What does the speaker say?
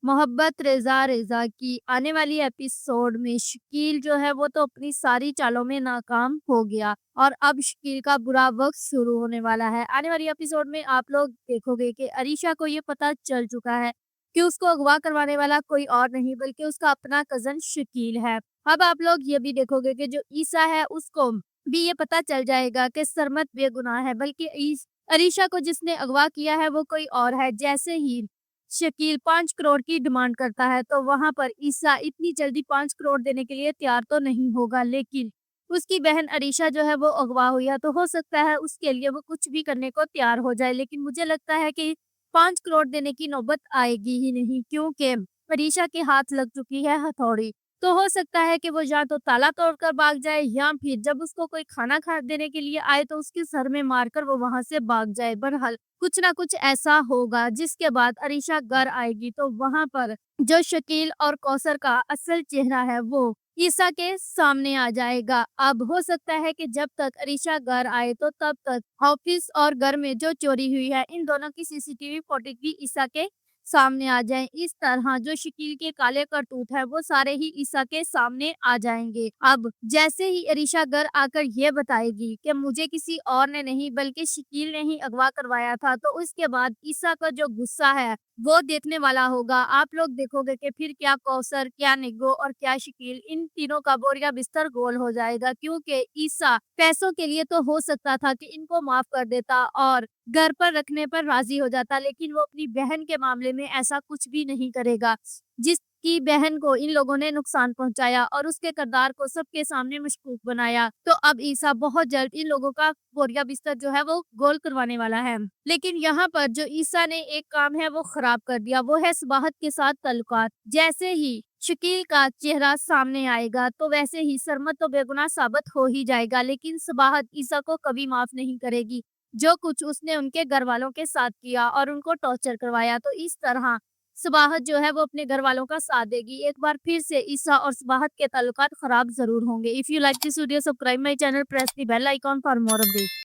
मोहब्बत Reza Reza की आने वाली एपिसोड में शकील जो है वो तो अपनी सारी चालों में नाकाम हो गया और अब शकील का बुरा वक़्त शुरू होने वाला है। आने वाली एपिसोड में आप लोग देखोगे कि अरीशा को ये पता चल चुका है कि उसको अगवा करवाने वाला कोई और नहीं बल्कि उसका अपना कज़न शकील है। अब आप लोग ये भी देखोगे कि जो ईसा है उसको भी ये पता चल जाएगा कि सरमत बेगुनाह है बल्कि अरीशा को जिसने अगवा किया है वो कोई और है। जैसे ही शकील 5 करोड़ की डिमांड करता है तो वहाँ पर ईसा इतनी जल्दी 5 करोड़ देने के लिए तैयार तो नहीं होगा, लेकिन उसकी बहन अरीशा जो है वो अगवा हुई है तो हो सकता है उसके लिए वो कुछ भी करने को तैयार हो जाए। लेकिन मुझे लगता है कि 5 करोड़ देने की नौबत आएगी ही नहीं, क्योंकि अरीशा के हाथ लग चुकी है हथौड़ी। तो हो सकता है कि वो या तो ताला तोड़कर भाग जाए या फिर जब उसको कोई खाना खा देने के लिए आए तो उसके सर में मारकर वो वहां से भाग जाए। बहरहाल कुछ ना कुछ ऐसा होगा जिसके बाद अरीशा घर आएगी तो वहां पर जो शकील और कौसर का असल चेहरा है वो ईसा के सामने आ जाएगा। अब हो सकता है कि जब तक अरीशा घर आए तो तब तक ऑफिस और घर में जो चोरी हुई है इन दोनों की सीसीटीवी फुटेज भी ईसा के सामने आ जाए। इस तरह जो शकील के काले करतूत है वो सारे ही ईसा के सामने आ जाएंगे। अब जैसे ही अरीशा घर आकर ये बताएगी कि मुझे किसी और ने नहीं बल्कि शकील ने ही अगवा करवाया था, तो उसके बाद ईसा का जो गुस्सा है वो देखने वाला होगा। आप लोग देखोगे कि फिर क्या कौसर, क्या निग्गो और क्या शकील, इन तीनों का बोरिया बिस्तर गोल हो जाएगा, क्योंकि ईसा पैसों के लिए तो हो सकता था कि इनको माफ कर देता और घर पर रखने पर राजी हो जाता, लेकिन वो अपनी बहन के मामले में ऐसा कुछ भी नहीं करेगा। जिसकी बहन को इन लोगों ने नुकसान पहुंचाया और उसके किरदार को सबके सामने मशकूक बनाया, तो अब ईसा बहुत जल्द इन लोगों का बोरिया बिस्तर जो है वो गोल करवाने वाला है। लेकिन यहाँ पर जो ईसा ने एक काम है वो खराब कर दिया, वो है सबाहत के साथ ताल्लुकात। जैसे ही शकील का चेहरा सामने आएगा तो वैसे ही सरमत तो बेगुनाह साबित हो ही जाएगा, लेकिन सबाहत ईसा को कभी माफ नहीं करेगी। जो कुछ उसने उनके घर वालों के साथ किया और उनको टॉर्चर करवाया, तो इस तरह सबाहत जो है वो अपने घर वालों का साथ देगी। एक बार फिर से ईसा और सबाहत के ताल्लुकात खराब जरूर होंगे। If you like this video, subscribe my channel, press the bell icon for more update.